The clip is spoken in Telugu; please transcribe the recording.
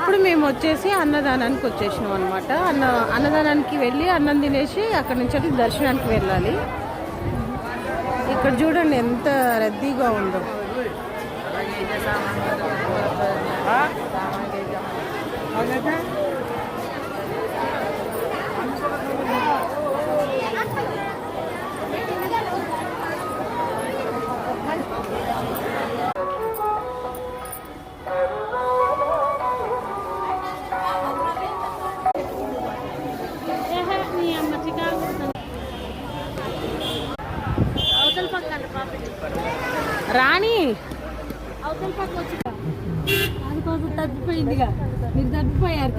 ఇప్పుడు మేము వచ్చేసి అన్నదానానికి వచ్చేసినాం అనమాట. అన్నదానానికి వెళ్ళి అన్నం తినేసి అక్కడి నుంచి దర్శనానికి వెళ్ళాలి. ఇక్కడ చూడండి ఎంత రద్దీగా ఉందో. రాణి అవతల పక్క వచ్చి దానికోసం తప్పిపోయిందిగా, మీరు తప్పిపోయారు.